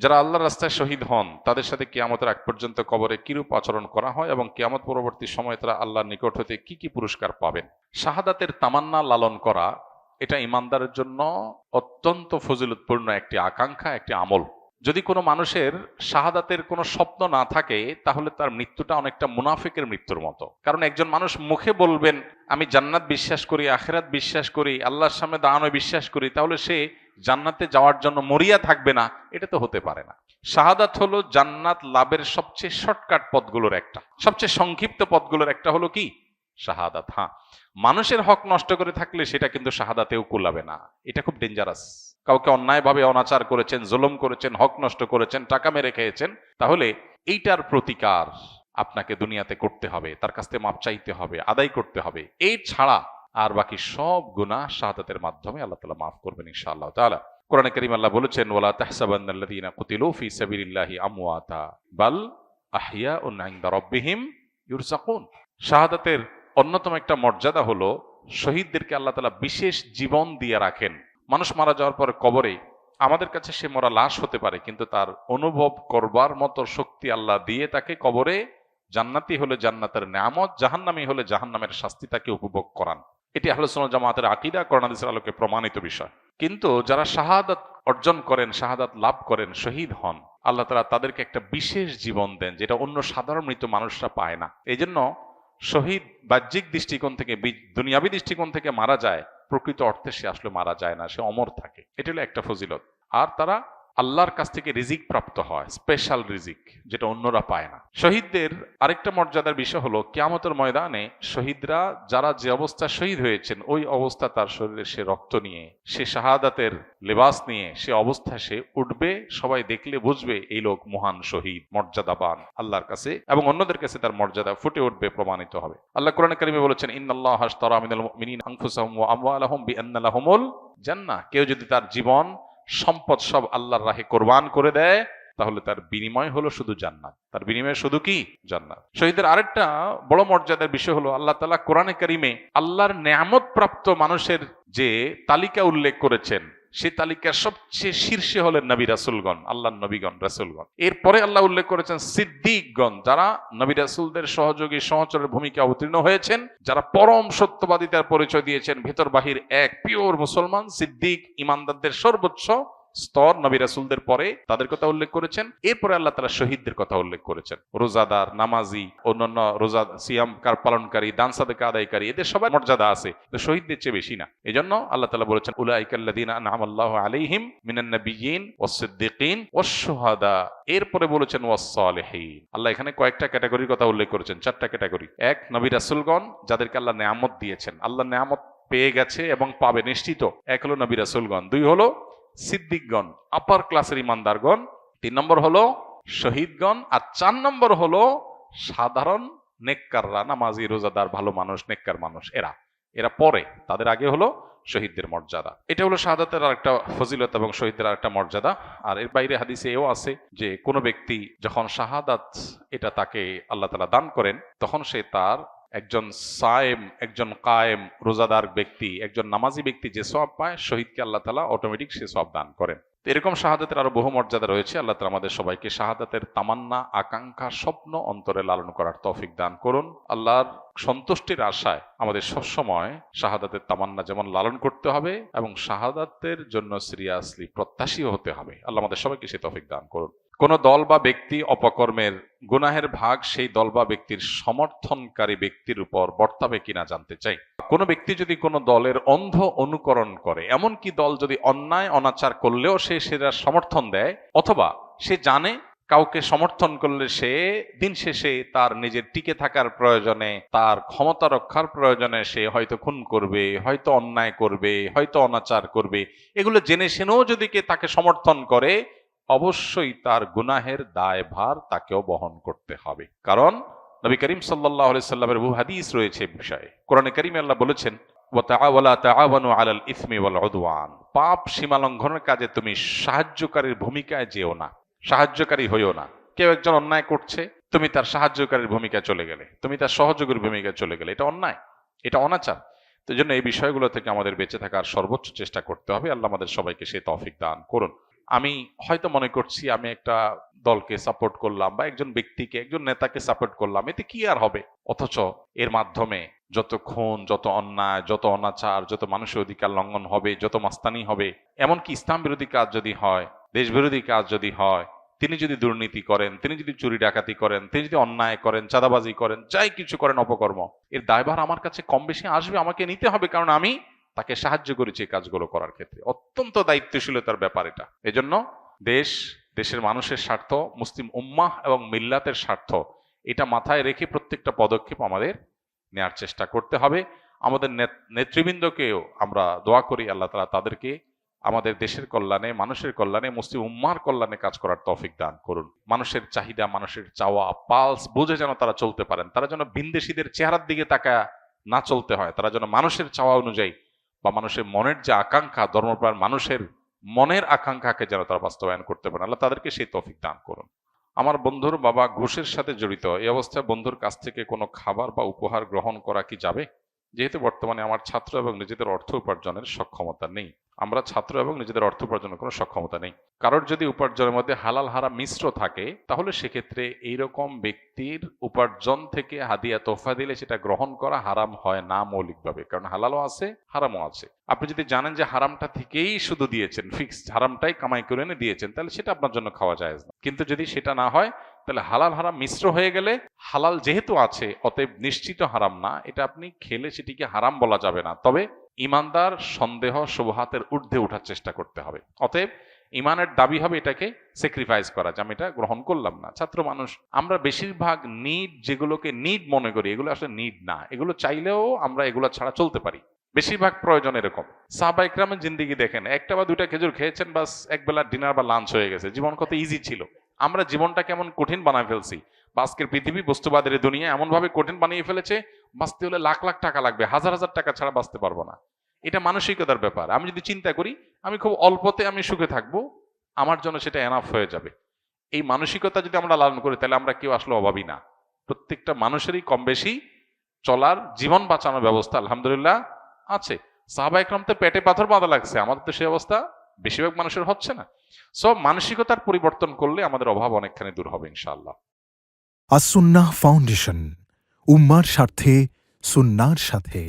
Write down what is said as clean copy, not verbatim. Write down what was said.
যারা আল্লাহর রাস্তায় শহীদ হন তাদের সাথে কিয়ামতের আগ পর্যন্ত কবরে কিরূপ আচরণ করা হয় এবং কিয়ামত পরবর্তী সময়ে তারা আল্লাহর নিকট হতে কি কি পুরস্কার পাবেন। শাহাদাতের তামান্না লালন করা এটা ইমানদারের জন্য অত্যন্ত ফজিলতপূর্ণ একটি আকাঙ্ক্ষা, একটি আমল। যদি কোনো মানুষের শাহাদাতের কোনো স্বপ্ন না থাকে তাহলে তার মৃত্যুটা অনেকটা মুনাফিকের মৃত্যুর মতো। কারণ একজন মানুষ মুখে বলবেন আমি জান্নাত বিশ্বাস করি, আখিরাত বিশ্বাস করি, আল্লাহর সামনে দাঁড়ানো বিশ্বাস করি, তাহলে সে জান্নাতে যাওয়ার জন্য মরিয়া থাকবে না, এটা তো হতে পারে না। শাহাদাত হলো জান্নাত লাভের সবচেয়ে শর্টকাট পথগুলোর একটা, সবচেয়ে সংক্ষিপ্ত পথগুলোর একটা হলো কি শাহাদাত। হ্যাঁ, মানুষের হক নষ্ট করে থাকলে সেটা কিন্তু শাহাদাতেও কুলাবে না, এটা খুব ডেঞ্জারাস। কাউকে অন্যায়ভাবে অনাচার করেছেন, জুলুম করেছেন, হক নষ্ট করেছেন, টাকা মেরে খেয়েছেন, তাহলে এইটার প্রতিকার আপনাকে দুনিয়াতে করতে হবে, তার কাছ থেকে মাপ চাইতে হবে, আদায় করতে হবে। এই ছাড়া আর বাকি সব গুনাহ শাহাদাতের মাধ্যমে আল্লাহ তাআলা মাফ করবেন ইনশাআল্লাহ তাআলা। কোরআনে কারীম আল্লাহ বলেছেন ওয়ালা তাহসাবান্নাল্লাযীনা কুতিলু ফি সাবিলিল্লাহি আমওয়াতা বাল আহইয়াউন ইনদা রাব্বিহিম ইউরযাকুন। শাহাদাতের অন্যতম একটা মর্যাদা হলো শহীদদেরকে আল্লাহ তাআলা বিশেষ জীবন দিয়ে রাখেন। মানুষ মারা যাওয়ার পরে কবরে আমাদের কাছে সে মরা লাশ হতে পারে, কিন্তু তার অনুভব করবার মতো শক্তি আল্লাহ দিয়ে তাকে কবরে জান্নাতি হলে জান্নাতের নেয়ামত, জাহান্নামী হলে জাহান্নামের শাস্তি তাকে উপভোগ করান। এটি আহলে সুন্নাত জামাতের আকীদা, কোরআন হাদিসের আলোকে প্রমাণিত বিষয়। কিন্তু যারা শাহাদাত অর্জন করেন, শাহাদাত লাভ করেন, শহীদ হন, আল্লাহ তাআলা তাদেরকে একটা বিশেষ জীবন দেন যেটা অন্য সাধারণ মৃত মানুষরা পায় না। এই জন্য শহীদ বাহ্যিক দৃষ্টিকোণ থেকে, দুনিয়াবী দৃষ্টিকোণ থেকে মারা যায়, প্রকৃত অর্থে সে আসলে মারা যায় না, সে অমর থাকে। এটা হলো একটা ফজিলত। আর তারা আল্লাহর কাছ থেকে রিজিক প্রাপ্ত হয়, স্পেশাল রিজিক, যেটা অন্যরা পায় না। শহীদদের আরেকটা মর্যাদার বিষয় হলো কিয়ামতের ময়দানে শহীদরা যারা যে অবস্থা শহীদ হয়েছেন ওই অবস্থা তার শরীরে সে রক্ত নিয়ে, সে শাহাদাতের লেবাস নিয়ে সে অবস্থায় সে উঠবে, সবাই দেখলে বুঝবে এই লোক মহান শহীদ, মর্যাদাবান আল্লাহর কাছে, এবং অন্যদের কাছে তার মর্যাদা ফুটে উঠবে, প্রমাণিত হবে। আল্লাহ কোরআনে কারিমে বলেছেন ইন্নাল্লাহা আশতারা মিনাল মুমিনিনা আনফুসাহুম ওয়া আমওয়ালাহুম বিআন্না লাহুমুল জান্নাহ। কেউ যদি তার জীবন সম্পদ সব আল্লাহর রাহে কোরবান করে দেয় তাহলে তার বিনিময় হলো শুধু জান্নাত, তার বিনিময় শুধু কি জান্নাত। শহীদের আরেকটা বড় মর্যাদার বিষয় হলো আল্লাহ তাআলা কোরআনে কারিমে আল্লাহর নেয়ামত প্রাপ্ত মানুষের যে তালিকা উল্লেখ করেছেন সেই তালিকার সবচেয়ে শীর্ষে হলেন নবী রাসূলগণ, আল্লাহর নবীগণ, রাসূলগণ। এরপরে আল্লাহ উল্লেখ করেছেন সিদ্দিকগণ, যারা নবী রাসূলদের সহযোগী সহচরের ভূমিকা অবতীর্ণ হয়েছেন, যারা পরম সত্যবাদিতার পরিচয় দিয়েছেন, ভেতর বাহির এক, পিওর মুসলমান। সিদ্দিক ইমানদারদের সর্বোচ্চ স্তর, নবী রাসূলদের পরে তাদের কথা উল্লেখ করেছেন। এরপরে আল্লাহ তাআলা শহীদদের কথা উল্লেখ করেছেন, রোজাদার, নামাজি, অন্যান্য রোজা সিয়াম পালনকারী, দান সাদকা আদায়কারী, এদের সবার মর্যাদা আছে, শহীদদের চেয়ে বেশি না। এজন্য আল্লাহ তাআলা বলেছেন উলাইকাল্লাযীনা আনআমাল্লাহু আলাইহিম মিনান নাবিয়্যিন ওয়াস সিদ্দিকিন ওয়াশ শুহাদা। এরপরে বলেছেন ওয়াস সালিহিন। আল্লাহ এখানে কয়েকটা ক্যাটাগরির কথা উল্লেখ করেছেন, চারটা ক্যাটাগরি। এক, নবী রাসূলগণ যাদেরকে আল্লাহ নেয়ামত দিয়েছেন, আল্লাহ নেয়ামত পেয়ে গেছে এবং পাবে নিশ্চিত, এক হলো নবী রাসূলগণ। দুই হলো সিদ্দিকগণ, আপার ক্লাসের ইমানদারগণ। তিন নম্বর হলো শহীদগণ। আর চার নম্বর হলো সাধারণ নেককাররা, নামাজি, রোজাদার, ভালো মানুষ, নেককার মানুষ। এরা পরে, তাদের আগে হলো শহীদদের মর্যাদা। এটা হলো শাহাদাতের আরেকটা ফজিলত এবং শহীদদের আরেকটা মর্যাদা। আর এর বাইরে হাদিসে এও আছে যে কোনো ব্যক্তি যখন শাহাদাত এটা তাকে আল্লাহ তাআলা দান করেন, তখন সে তার একজন সায়েম, একজন কায়েম, রোজাদার ব্যক্তি, একজন নামাজি ব্যক্তি যে সওয়াব পায়, শহীদকে আল্লাহ তাআলা অটোমেটিক সে সওয়াব দান করেন। এরকম শাহাদাতের আরো বহু মর্যাদা রয়েছে। আল্লাহ তাআলা আমাদের সবাইকে শাহাদাতের তামান্না, আকাঙ্ক্ষা, স্বপ্ন অন্তরে লালন করার তৌফিক দান করুন। আল্লাহর সন্তুষ্টির আশায় আমাদের সবসময় শাহাদাতের তামান্না যেমন লালন করতে হবে এবং শাহাদাতের জন্য সিরিয়াসলি প্রত্যাশীও হতে হবে। আল্লাহ আমাদের সবাইকে সে তৌফিক দান করুন। কোন দল বা ব্যক্তি অপকর্মের গুনাহের ভাগ সেই দল বা ব্যক্তির সমর্থনকারী ব্যক্তির উপর বর্তাবে কিনা জানতে চাই। কোনো ব্যক্তি যদি কোনো দলের অন্ধ অনুকরণ করে, এমনকি দল যদি অন্যায় অনাচার করলেও সে সেটা সমর্থন দেয়, অথবা সে জানে কাউকে সমর্থন করলে সে দিন শেষে তার নিজের টিকে থাকার প্রয়োজনে, তার ক্ষমতা রক্ষার প্রয়োজনে সে হয়তো খুন করবে, হয়তো অন্যায় করবে, হয়তো অনাচার করবে, এগুলো জেনে শুনেও যদি কে তাকে সমর্থন করে, অবশ্যই তার গুনাহের দায়ভার তাকেও বহন করতে হবে। কারণ নবী করিম সাল্লাল্লাহু আলাইহি সাল্লামের বহু হাদিস রয়েছে বিষয়ে। কোরআনে কারিমে আল্লাহ বলেছেন ওয়ালা তাআওয়ানু আলাল ইসমি ওয়াল উদওয়ান, পাপ সীমা লঙ্ঘনের কাজে তুমি সাহায্যকারীর ভূমিকায় যেও না, সাহায্যকারী হইও না। কেউ একজন অন্যায় করছে, তুমি তার সাহায্যকারীর ভূমিকায় চলে গেলে, তুমি তার সহযোগীর ভূমিকায় চলে গেলে, এটা অন্যায়, এটা অনাচার। তো এই জন্য এই বিষয়গুলো থেকে আমাদের বেঁচে থাকার সর্বোচ্চ চেষ্টা করতে হবে। আল্লাহ আমাদের সবাইকে সেই তৌফিক দান করুন। আমি হয়তো মনে করছি আমি একটা দলকে সাপোর্ট করলাম বা একজন ব্যক্তিকে, একজন নেতাকে সাপোর্ট করলাম, এতে কি আর হবে? অথচ এর মাধ্যমে যত খুন, যত অন্যায়, যত অনাচার, যত মানুষের অধিকার লঙ্ঘন হবে, যত মাস্তানি হবে, এমনকি ইসলাম বিরোধী কাজ যদি হয়, দেশ বিরোধী কাজ যদি হয়, তিনি যদি দুর্নীতি করেন, তিনি যদি চুরি ডাকাতি করেন, তিনি যদি অন্যায় করেন, চাঁদাবাজি করেন, যাই কিছু করেন অপকর্ম, এর দায়ভার আমার কাছে কম বেশি আসবে, আমাকে নিতে হবে, কারণ আমি তাকে সাহায্য করেছি এই কাজগুলো করার ক্ষেত্রে। অত্যন্ত দায়িত্বশীলতার ব্যাপার এটা। এজন্য দেশ, দেশের মানুষের স্বার্থ, মুসলিম উম্মাহ এবং মিল্লাতের স্বার্থ, এটা মাথায় রেখে প্রত্যেকটা পদক্ষেপ আমাদের নেয়ার চেষ্টা করতে হবে। আমাদের নেতৃবৃন্দকেও আমরা দোয়া করি আল্লাহ তাআলা তাদেরকে আমাদের দেশের কল্যাণে, মানুষের কল্যাণে, মুসলিম উম্মাহর কল্যাণে কাজ করার তৌফিক দান করুন। মানুষের চাহিদা, মানুষের চাওয়া, পালস বুঝে যেন তারা চলতে পারেন। তারা যেন ভিনদেশীদের চেহারার দিকে তাকায় না চলতে হয়। তারা যেন মানুষের চাওয়া অনুযায়ী বা মানুষের মনের যে আকাঙ্ক্ষা, ধর্মপ্রাণ মানুষের মনের আকাঙ্ক্ষাকে যেন তারা বাস্তবায়ন করতে পারেন। আল্লাহ তাদেরকে সেই তৌফিক দান করুন। আমার বন্ধুর বাবা ঘুষের সাথে জড়িত। এই অবস্থায় বন্ধুর কাছ থেকে কোনো খাবার বা উপহার গ্রহণ করা কি যাবে? যেহেতু বর্তমানে আমার ছাত্র এবং নিজেদের অর্থ উপার্জনের সক্ষমতা নেই। আমরা ছাত্র এবং নিজেদের অর্থ উপার্জনের কোনো সক্ষমতা নেই। কারোর যদি উপার্জনের মধ্যে হালাল হারাম মিশ্র থাকে, তাহলে সেক্ষেত্রে এইরকম ব্যক্তির উপার্জন থেকে হাদিয়া তোহফা দিলে সেটা গ্রহণ করা হারাম হয় না মৌলিকভাবে, কারণ হালালও আছে, হারামও আছে। আপনি যদি জানেন যে হারামটা থেকেই শুধু দিয়েছেন, ফিক্সড হারামটাই কামাই করে এনে দিয়েছেন, তাহলে সেটা আপনার জন্য খাওয়া যায় না। কিন্তু যদি সেটা না হয়, তাহলে হালাল হারাম মিশ্র হয়ে গেলে, হালাল যেহেতু আছে অতএব নিশ্চিত হারাম না, এটা আপনি খেলে সেটিকে হারাম বলা যাবে না। তবে ইমানদার সন্দেহ শুবহাতের ঊর্ধ্বে ওঠার চেষ্টা করতে হবে। অতএব ইমানের দাবি হবে এটাকে স্যাক্রিফাইস করা, যে আমি এটা গ্রহণ করলাম না। ছাত্র মানুষ আমরা বেশিরভাগ নিড, যেগুলোকে নিড মনে করি, এগুলো আসলে নিড না। এগুলো চাইলেও আমরা এগুলো ছাড়া চলতে পারি। বেশিরভাগ প্রয়োজন এরকম। সাহাবা ইকরামের জিন্দেগি দেখেন, একটা বা দুইটা খেজুর খেয়েছেন, বাস একবেলা ডিনার বা লাঞ্চ হয়ে গেছে। জীবন কত ইজি ছিল। আমরা জীবনটা কেমন কঠিন বানায় ফেলছি। বা আজকের পৃথিবী, বস্তুবাদের দুনিয়া এমন ভাবে কঠিন বানিয়ে ফেলেছে, বাঁচতে হলে লাখ লাখ টাকা লাগবে, হাজার হাজার টাকা ছাড়া বাঁচতে পারবো না। এটা মানসিকতার ব্যাপার। আমি যদি চিন্তা করি আমি খুব অল্পতে আমি সুখে থাকবো, আমার জন্য সেটা এনাফ হয়ে যাবে। এই মানসিকতা যদি আমরা লালন করি, তাহলে আমরা কেউ আসলে অভাবী না। প্রত্যেকটা মানুষেরই কম বেশি চলার, জীবন বাঁচানোর ব্যবস্থা আলহামদুলিল্লাহ আছে। সাহাবা ইকরাম তো পেটে পাথর বাঁধা লাগছে, আমাদের তো সেই অবস্থা বেশিরভাগ মানুষের হচ্ছে না। সব মানসিকতার পরিবর্তন করলে আমাদের অভাব অনেকখানি দূর হবে ইনশাআল্লাহ। আস সুন্নাহ ফাউন্ডেশন, উম্মার স্বার্থে, সুন্নাহর সাথে।